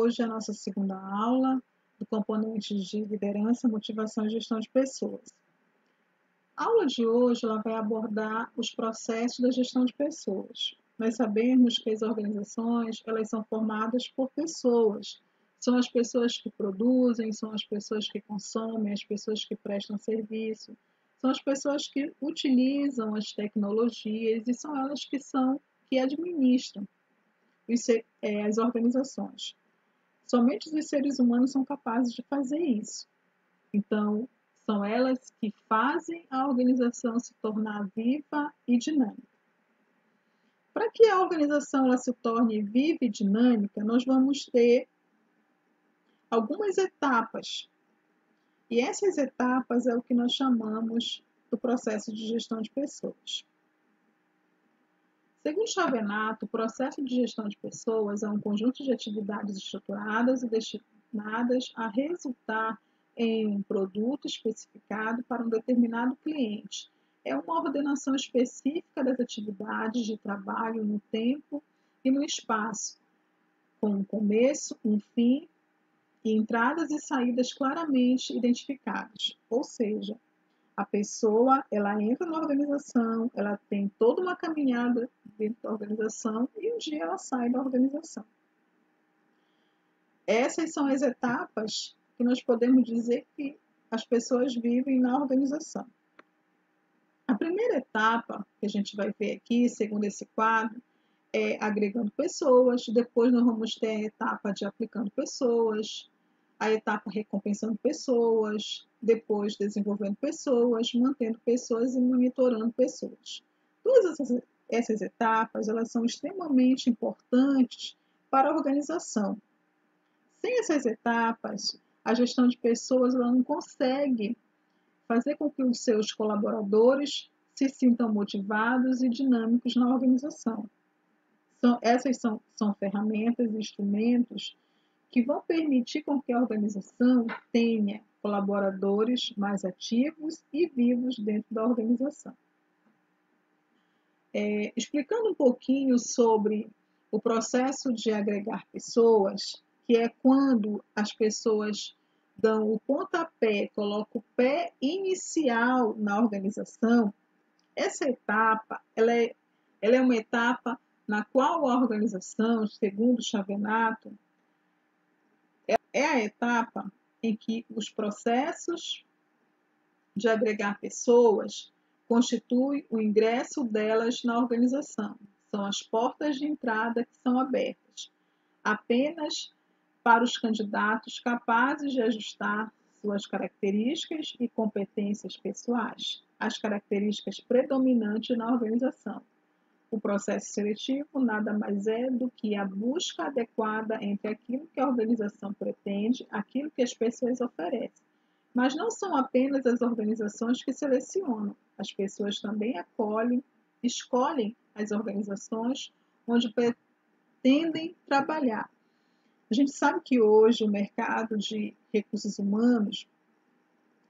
Hoje é a nossa segunda aula do componente de liderança, motivação e gestão de pessoas. A aula de hoje ela vai abordar os processos da gestão de pessoas. Nós sabemos que as organizações elas são formadas por pessoas. São as pessoas que produzem, são as pessoas que consomem, as pessoas que prestam serviço, são as pessoas que utilizam as tecnologias e são elas que administram as organizações. Somente os seres humanos são capazes de fazer isso. Então, são elas que fazem a organização se tornar viva e dinâmica. Para que a organização ela se torne viva e dinâmica, nós vamos ter algumas etapas. E essas etapas é o que nós chamamos do processo de gestão de pessoas. Segundo Chavenato, o processo de gestão de pessoas é um conjunto de atividades estruturadas e destinadas a resultar em um produto especificado para um determinado cliente. É uma ordenação específica das atividades de trabalho no tempo e no espaço, com um começo, um fim e entradas e saídas claramente identificadas. Ou seja, a pessoa, ela entra na organização, ela tem toda uma caminhada dentro da organização e um dia ela sai da organização. Essas são as etapas que nós podemos dizer que as pessoas vivem na organização. A primeira etapa que a gente vai ver aqui, segundo esse quadro, é agregando pessoas, depois nós vamos ter a etapa de aplicando pessoas, a etapa recompensando pessoas, depois desenvolvendo pessoas, mantendo pessoas e monitorando pessoas. Todas essas etapas elas são extremamente importantes para a organização. Sem essas etapas, a gestão de pessoas ela não consegue fazer com que os seus colaboradores se sintam motivados e dinâmicos na organização. Essas são ferramentas e instrumentos que vão permitir com que a organização tenha colaboradores mais ativos e vivos dentro da organização. Explicando um pouquinho sobre o processo de agregar pessoas, que é quando as pessoas dão o pontapé, colocam o pé inicial na organização, essa etapa ela é uma etapa na qual a organização, segundo Chavenato, é a etapa em que os processos de agregar pessoas constituem o ingresso delas na organização. São as portas de entrada que são abertas apenas para os candidatos capazes de ajustar suas características e competências pessoais às características predominantes na organização. O processo seletivo nada mais é do que a busca adequada entre aquilo que a organização pretende, aquilo que as pessoas oferecem. Mas não são apenas as organizações que selecionam, as pessoas também escolhem as organizações onde pretendem trabalhar. A gente sabe que hoje o mercado de recursos humanos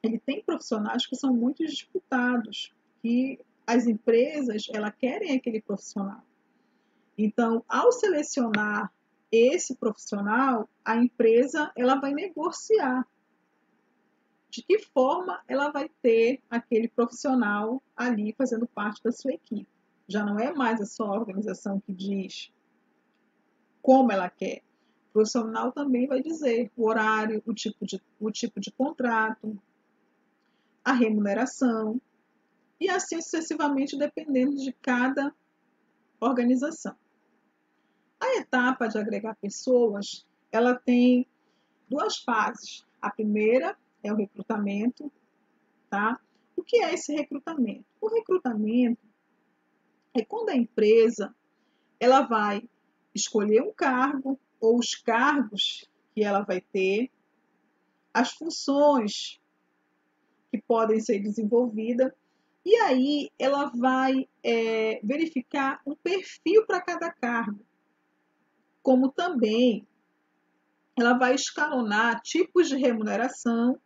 ele tem profissionais que são muito disputados, que as empresas elas querem aquele profissional. Então, ao selecionar esse profissional, a empresa ela vai negociar de que forma ela vai ter aquele profissional ali fazendo parte da sua equipe. Já não é mais a sua organização que diz como ela quer. O profissional também vai dizer o horário, o tipo de contrato, a remuneração, e assim sucessivamente, dependendo de cada organização. A etapa de agregar pessoas, ela tem duas fases. A primeira é o recrutamento, tá? O que é esse recrutamento? O recrutamento é quando a empresa ela vai escolher um cargo ou os cargos que ela vai ter, as funções que podem ser desenvolvidas, e aí ela vai verificar um perfil para cada cargo, como também ela vai escalonar tipos de remuneração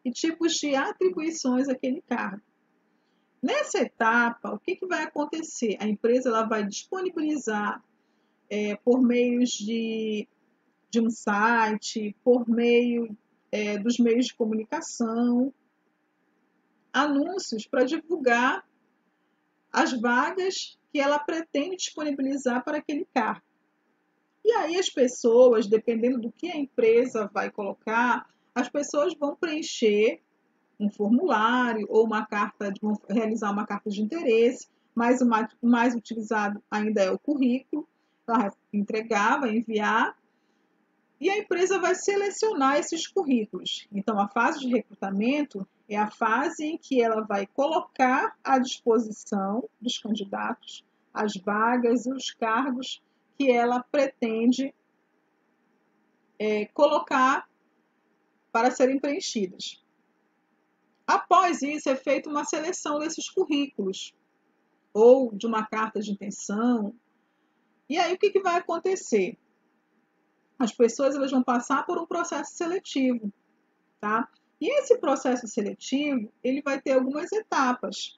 e tipos de atribuições àquele cargo. Nessa etapa, o que vai acontecer? A empresa ela vai disponibilizar por meios de de um site, por meio dos meios de comunicação, anúncios para divulgar as vagas que ela pretende disponibilizar para aquele cargo. E aí as pessoas, dependendo do que a empresa vai colocar, as pessoas vão preencher um formulário ou uma carta, vão realizar uma carta de interesse, mas o mais utilizado ainda é o currículo. Ela vai entregar, vai enviar, e a empresa vai selecionar esses currículos. Então, a fase de recrutamento é a fase em que ela vai colocar à disposição dos candidatos as vagas e os cargos que ela pretende colocar para serem preenchidas. Após isso, é feita uma seleção desses currículos ou de uma carta de intenção. E aí, o que vai acontecer? As pessoas elas vão passar por um processo seletivo, tá? E esse processo seletivo, ele vai ter algumas etapas.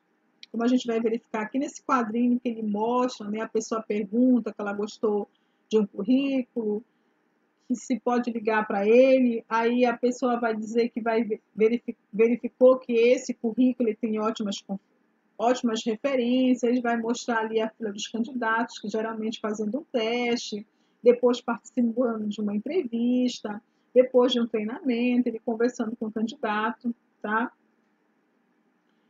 Como a gente vai verificar aqui nesse quadrinho que ele mostra, né? A pessoa pergunta que ela gostou de um currículo, que se pode ligar para ele, aí a pessoa vai dizer que verificou que esse currículo ele tem ótimas referências, vai mostrar ali a fila dos candidatos, que geralmente fazendo um teste, depois participando de uma entrevista, depois de um treinamento, ele conversando com o candidato, tá?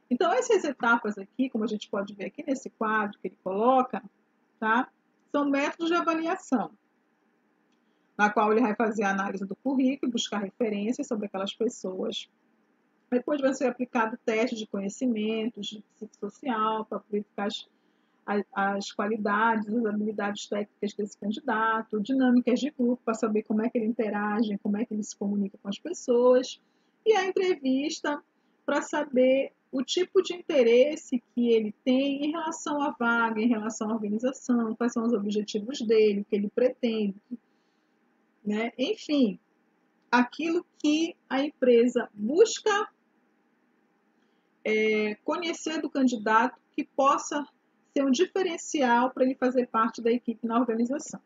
Então, essas etapas aqui, como a gente pode ver aqui nesse quadro que ele coloca, tá? São métodos de avaliação, na qual ele vai fazer a análise do currículo, buscar referências sobre aquelas pessoas. Depois vai ser aplicado teste de conhecimentos, de psicossocial, para verificar as qualidades, as habilidades técnicas desse candidato, dinâmicas de grupo, para saber como é que ele interage, como é que ele se comunica com as pessoas, e a entrevista para saber o tipo de interesse que ele tem em relação à vaga, em relação à organização, quais são os objetivos dele, o que ele pretende, né? Enfim, aquilo que a empresa busca conhecer do candidato que possa ser um diferencial para ele fazer parte da equipe na organização.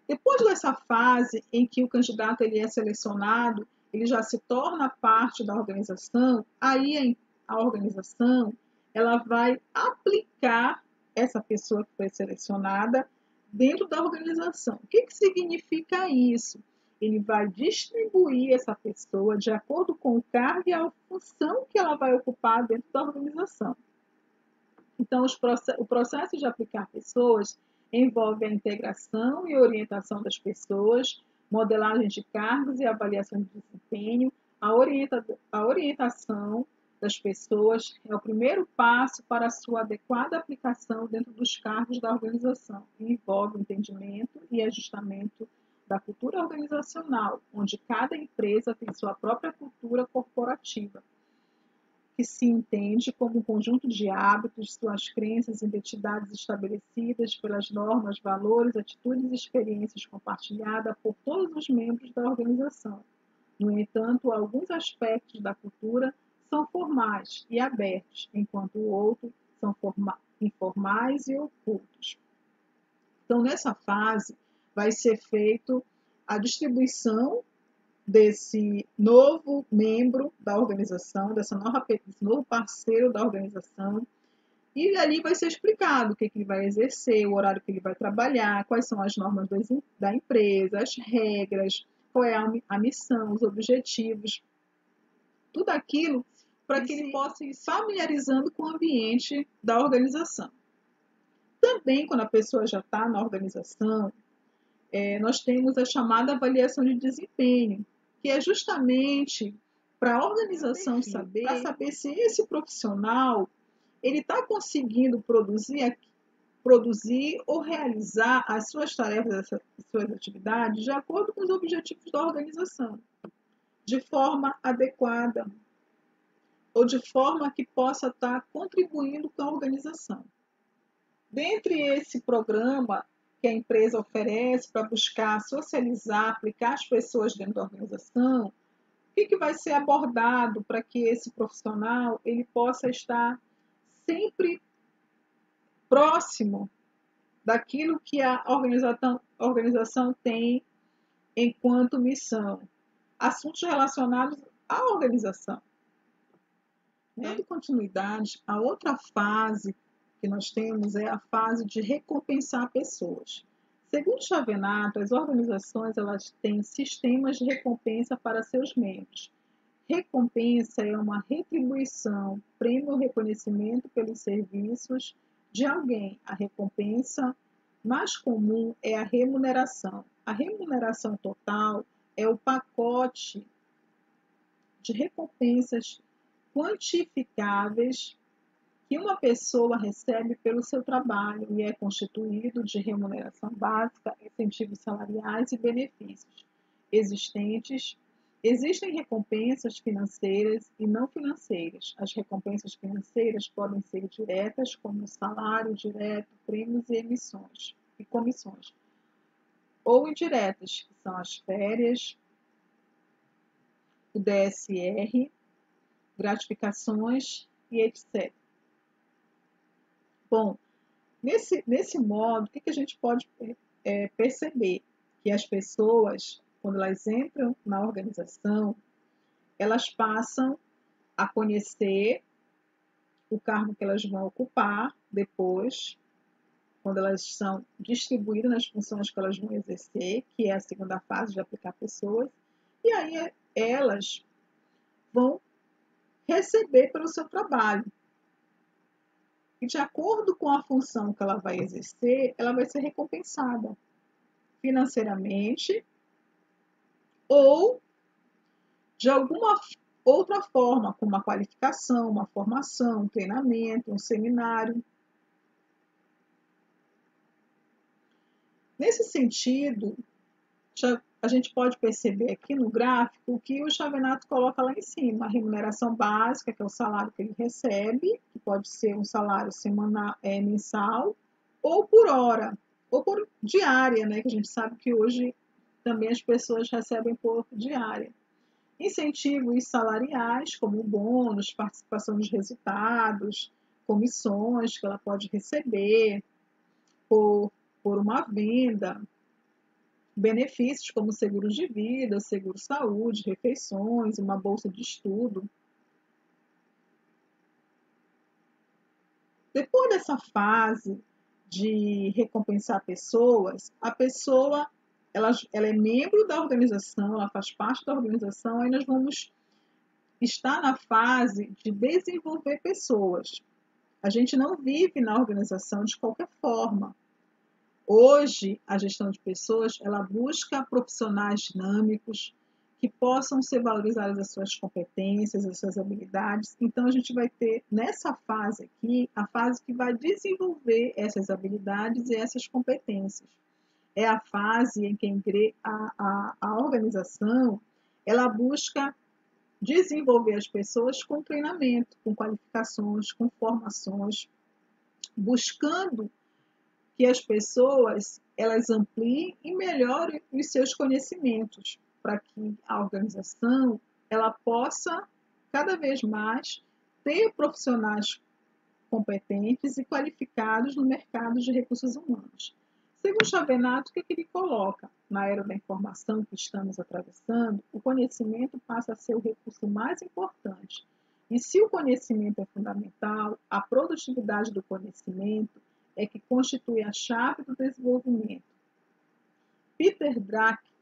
Depois dessa fase em que o candidato ele é selecionado, ele já se torna parte da organização, aí a organização ela vai aplicar essa pessoa que foi selecionada dentro da organização. O que significa isso? Ele vai distribuir essa pessoa de acordo com o cargo e a função que ela vai ocupar dentro da organização. Então, o processo de aplicar pessoas envolve a integração e orientação das pessoas, modelagem de cargos e avaliação de desempenho. A orientação das pessoas é o primeiro passo para a sua adequada aplicação dentro dos cargos da organização e envolve o entendimento e ajustamento da cultura organizacional, onde cada empresa tem sua própria cultura corporativa, que se entende como um conjunto de hábitos, suas crenças e identidades estabelecidas pelas normas, valores, atitudes e experiências compartilhadas por todos os membros da organização. No entanto, alguns aspectos da cultura são formais e abertos, enquanto outros são informais e ocultos. Então, nessa fase, vai ser feito a distribuição desse novo membro da organização, desse novo parceiro da organização, e ali vai ser explicado o que ele vai exercer, o horário que ele vai trabalhar, quais são as normas da empresa, as regras, qual é a missão, os objetivos, tudo aquilo para que ele possa ir familiarizando com o ambiente da organização. Também, quando a pessoa já está na organização, nós temos a chamada avaliação de desempenho, que é justamente para a organização saber se esse profissional ele está conseguindo produzir ou realizar as suas tarefas, as suas atividades de acordo com os objetivos da organização, de forma adequada ou de forma que possa estar contribuindo com a organização. Dentre esse programa que a empresa oferece para buscar socializar, aplicar as pessoas dentro da organização, o que vai ser abordado para que esse profissional ele possa estar sempre próximo daquilo que a organização tem enquanto missão, assuntos relacionados à organização. Dando continuidade, a outra fase que nós temos é a fase de recompensar pessoas. Segundo Chavenato, as organizações elas têm sistemas de recompensa para seus membros. Recompensa é uma retribuição, prêmio ou reconhecimento pelos serviços de alguém. A recompensa mais comum é a remuneração. A remuneração total é o pacote de recompensas quantificáveis que uma pessoa recebe pelo seu trabalho e é constituído de remuneração básica, incentivos salariais e benefícios existentes. Existem recompensas financeiras e não financeiras. As recompensas financeiras podem ser diretas, como salário direto, prêmios e emissões e comissões, ou indiretas, que são as férias, o DSR, gratificações e etc. Bom, nesse modo, o que a gente pode perceber? Que as pessoas, quando elas entram na organização, elas passam a conhecer o cargo que elas vão ocupar depois, quando elas são distribuídas nas funções que elas vão exercer, que é a segunda fase de aplicar pessoas, e aí elas vão receber pelo seu trabalho. E de acordo com a função que ela vai exercer, ela vai ser recompensada financeiramente ou de alguma outra forma, com uma qualificação, uma formação, um treinamento, um seminário. Nesse sentido, a gente pode perceber aqui no gráfico que o Chavenato coloca lá em cima a remuneração básica, que é o salário que ele recebe, que pode ser um salário semanal, mensal, ou por hora, ou por diária, né? Que a gente sabe que hoje também as pessoas recebem por diária. Incentivos salariais, como bônus, participação nos resultados, comissões que ela pode receber por uma venda, benefícios como seguros de vida, seguro-saúde, refeições, uma bolsa de estudo. Depois dessa fase de recompensar pessoas, a pessoa ela é membro da organização, ela faz parte da organização, aí nós vamos estar na fase de desenvolver pessoas. A gente não vive na organização de qualquer forma. Hoje, a gestão de pessoas, ela busca profissionais dinâmicos que possam ser valorizadas as suas competências, as suas habilidades. Então, a gente vai ter, nessa fase aqui, a fase que vai desenvolver essas habilidades e essas competências. É a fase em que a organização, ela busca desenvolver as pessoas com treinamento, com qualificações, com formações, buscando que as pessoas elas ampliem e melhorem os seus conhecimentos para que a organização ela possa cada vez mais ter profissionais competentes e qualificados no mercado de recursos humanos. Segundo Chavenato, o que ele coloca? Na era da informação que estamos atravessando, o conhecimento passa a ser o recurso mais importante. E se o conhecimento é fundamental, a produtividade do conhecimento é que constitui a chave do desenvolvimento. Peter Drucker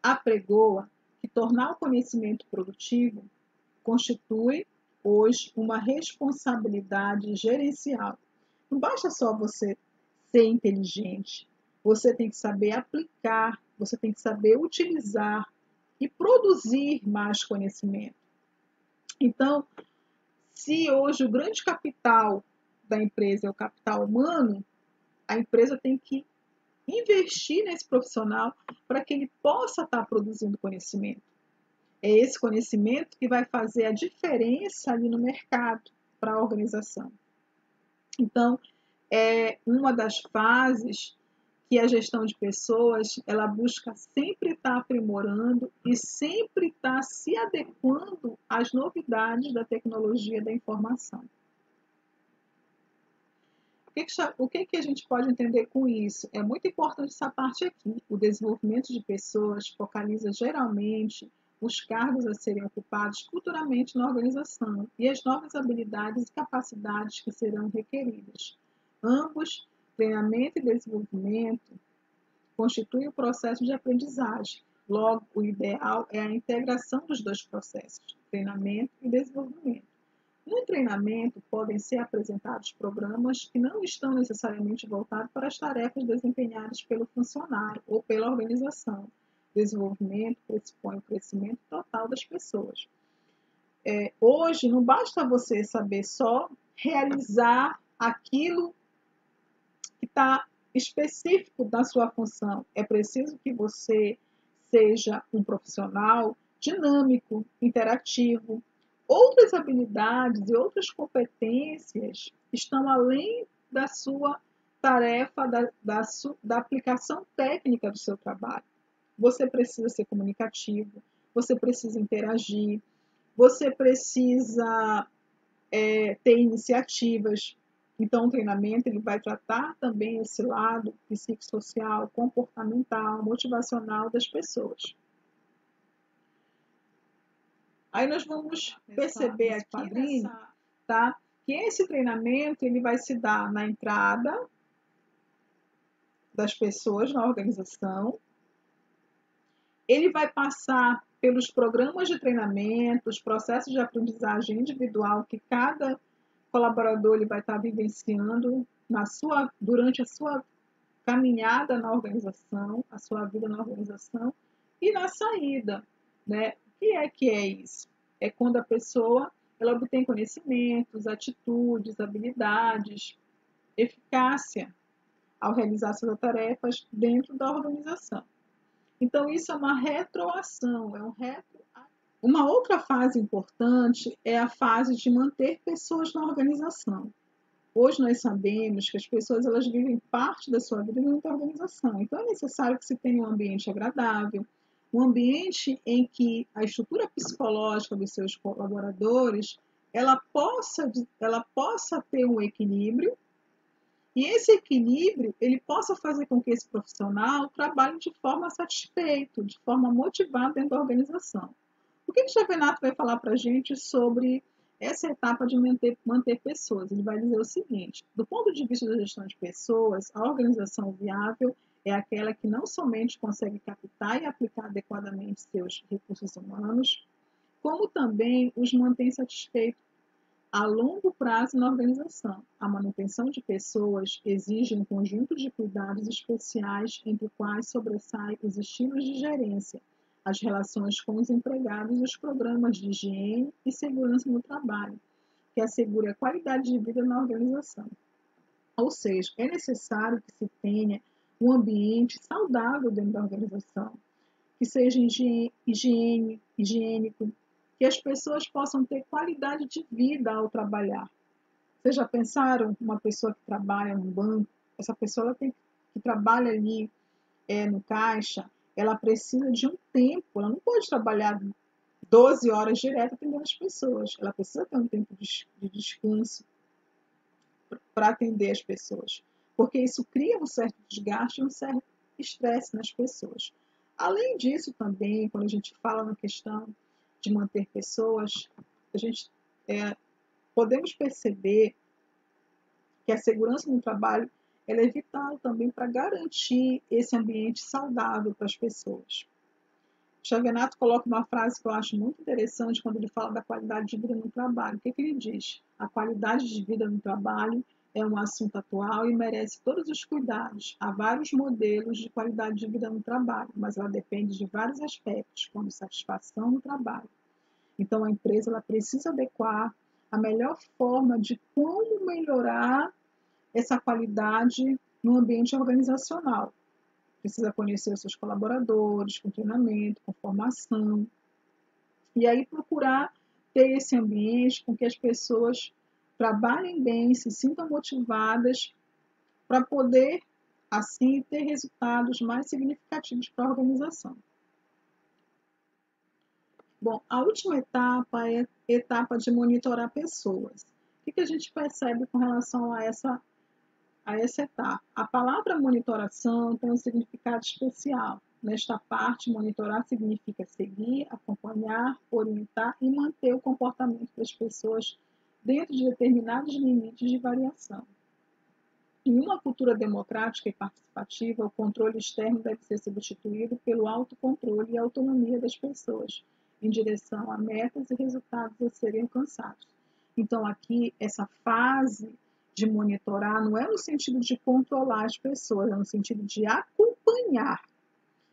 apregoa que tornar o conhecimento produtivo constitui hoje uma responsabilidade gerencial. Não basta só você ser inteligente, você tem que saber aplicar, você tem que saber utilizar e produzir mais conhecimento. Então, se hoje o grande capital da empresa é o capital humano, a empresa tem que investir nesse profissional para que ele possa estar produzindo conhecimento. É esse conhecimento que vai fazer a diferença ali no mercado para a organização. Então, é uma das fases que a gestão de pessoas, ela busca sempre estar aprimorando e sempre estar se adequando às novidades da tecnologia da informação. O que a gente pode entender com isso? É muito importante essa parte aqui. O desenvolvimento de pessoas focaliza geralmente os cargos a serem ocupados futuramente na organização e as novas habilidades e capacidades que serão requeridas. Ambos, treinamento e desenvolvimento, constituem o processo de aprendizagem. Logo, o ideal é a integração dos dois processos, treinamento e desenvolvimento. No treinamento, podem ser apresentados programas que não estão necessariamente voltados para as tarefas desempenhadas pelo funcionário ou pela organização. Desenvolvimento pressupõe o crescimento total das pessoas. Hoje, não basta você saber só realizar aquilo que está específico da sua função. É preciso que você seja um profissional dinâmico, interativo. Outras habilidades e outras competências estão além da sua tarefa, da aplicação técnica do seu trabalho. Você precisa ser comunicativo, você precisa interagir, você precisa ter iniciativas. Então, o treinamento ele vai tratar também esse lado psicossocial, comportamental, motivacional das pessoas. Aí nós vamos perceber aqui, quadrinho, tá? Que esse treinamento ele vai se dar na entrada das pessoas na organização. Ele vai passar pelos programas de treinamento, os processos de aprendizagem individual que cada colaborador ele vai estar vivenciando durante a sua caminhada na organização, a sua vida na organização e na saída, né? O que é isso? É quando a pessoa ela obtém conhecimentos, atitudes, habilidades, eficácia ao realizar suas tarefas dentro da organização. Então, isso é uma retroação, Uma outra fase importante é a fase de manter pessoas na organização. Hoje nós sabemos que as pessoas elas vivem parte da sua vida dentro da organização. Então é necessário que se tenha um ambiente agradável, um ambiente em que a estrutura psicológica dos seus colaboradores ela possa ter um equilíbrio e esse equilíbrio ele possa fazer com que esse profissional trabalhe de forma satisfeita, de forma motivada dentro da organização. O que o Xavenato vai falar para a gente sobre essa etapa de manter pessoas? Ele vai dizer o seguinte: do ponto de vista da gestão de pessoas, a organização viável é aquela que não somente consegue captar e aplicar adequadamente seus recursos humanos, como também os mantém satisfeitos a longo prazo na organização. A manutenção de pessoas exige um conjunto de cuidados especiais, entre os quais sobressaem os estilos de gerência, as relações com os empregados e os programas de higiene e segurança no trabalho, que assegura a qualidade de vida na organização. Ou seja, é necessário que se tenha um ambiente saudável dentro da organização, que seja higiênico, que as pessoas possam ter qualidade de vida ao trabalhar. Vocês já pensaram uma pessoa que trabalha num banco? Essa pessoa que trabalha ali no caixa, ela precisa de um tempo, ela não pode trabalhar 12 horas direto atendendo as pessoas, ela precisa ter um tempo de descanso para atender as pessoas, porque isso cria um certo desgaste e um certo estresse nas pessoas. Além disso, também, quando a gente fala na questão de manter pessoas, a gente podemos perceber que a segurança no trabalho ela é vital também para garantir esse ambiente saudável para as pessoas. Xavenato coloca uma frase que eu acho muito interessante quando ele fala da qualidade de vida no trabalho. O que ele diz? A qualidade de vida no trabalho é um assunto atual e merece todos os cuidados. Há vários modelos de qualidade de vida no trabalho, mas ela depende de vários aspectos, como satisfação no trabalho. Então, a empresa ela precisa adequar a melhor forma de como melhorar essa qualidade no ambiente organizacional. Precisa conhecer os seus colaboradores, com treinamento, com formação. E aí procurar ter esse ambiente com que as pessoas trabalhem bem, se sintam motivadas para poder, assim, ter resultados mais significativos para a organização. Bom, a última etapa é a etapa de monitorar pessoas. O que a gente percebe com relação a essa a essa etapa. A palavra monitoração tem um significado especial. Nesta parte, monitorar significa seguir, acompanhar, orientar e manter o comportamento das pessoas dentro de determinados limites de variação. Em uma cultura democrática e participativa, o controle externo deve ser substituído pelo autocontrole e autonomia das pessoas, em direção a metas e resultados a serem alcançados. Então, aqui, essa fase de monitorar não é no sentido de controlar as pessoas, é no sentido de acompanhar.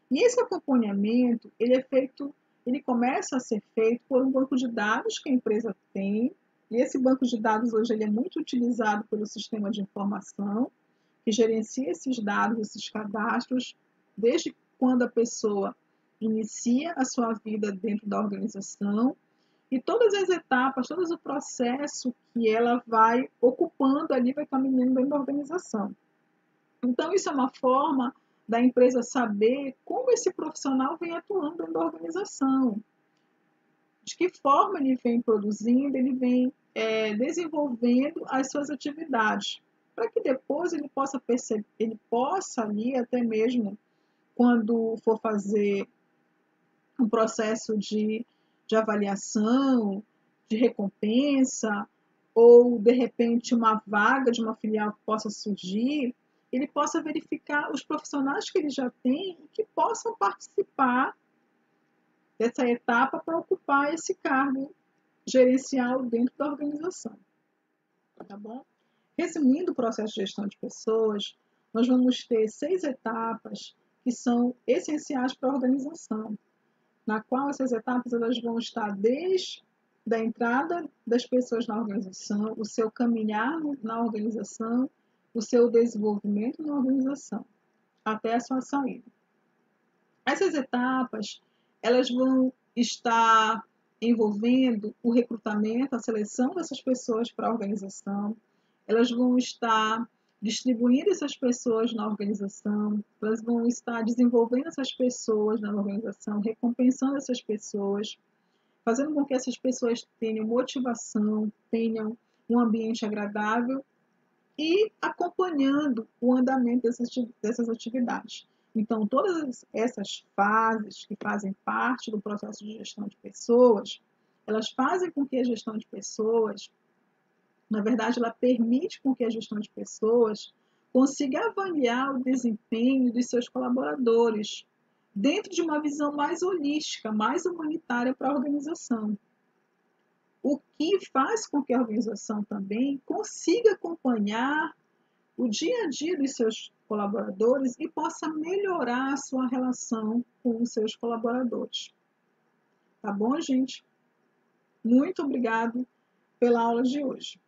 E esse acompanhamento, ele começa a ser feito por um banco de dados que a empresa tem, e esse banco de dados hoje ele é muito utilizado pelo sistema de informação, que gerencia esses dados, esses cadastros, desde quando a pessoa inicia a sua vida dentro da organização, e todas as etapas, todo o processo que ela vai ocupando ali, vai caminhando dentro da organização. Então, isso é uma forma da empresa saber como esse profissional vem atuando dentro da organização, de que forma ele vem produzindo, ele vem desenvolvendo as suas atividades, para que depois ele possa perceber, ele possa ali até mesmo quando for fazer um processo de avaliação, de recompensa, ou de repente uma vaga de uma filial que possa surgir, ele possa verificar os profissionais que ele já tem e que possam participar dessa etapa para ocupar esse cargo gerencial dentro da organização. Tá bom? Resumindo o processo de gestão de pessoas, nós vamos ter 6 etapas que são essenciais para a organização, na qual essas etapas elas vão estar desde a entrada das pessoas na organização, o seu caminhar na organização, o seu desenvolvimento na organização, até a sua saída. Essas etapas, elas vão estar envolvendo o recrutamento, a seleção dessas pessoas para a organização, elas vão estar distribuindo essas pessoas na organização, elas vão estar desenvolvendo essas pessoas na organização, recompensando essas pessoas, fazendo com que essas pessoas tenham motivação, tenham um ambiente agradável e acompanhando o andamento dessas atividades. Então, todas essas fases que fazem parte do processo de gestão de pessoas, elas fazem com que a gestão de pessoas, na verdade, ela permite com que a gestão de pessoas consiga avaliar o desempenho dos seus colaboradores dentro de uma visão mais holística, mais humanitária para a organização. O que faz com que a organização também consiga acompanhar o dia a dia dos seus colaboradores e possa melhorar a sua relação com os seus colaboradores. Tá bom, gente? Muito obrigado pela aula de hoje.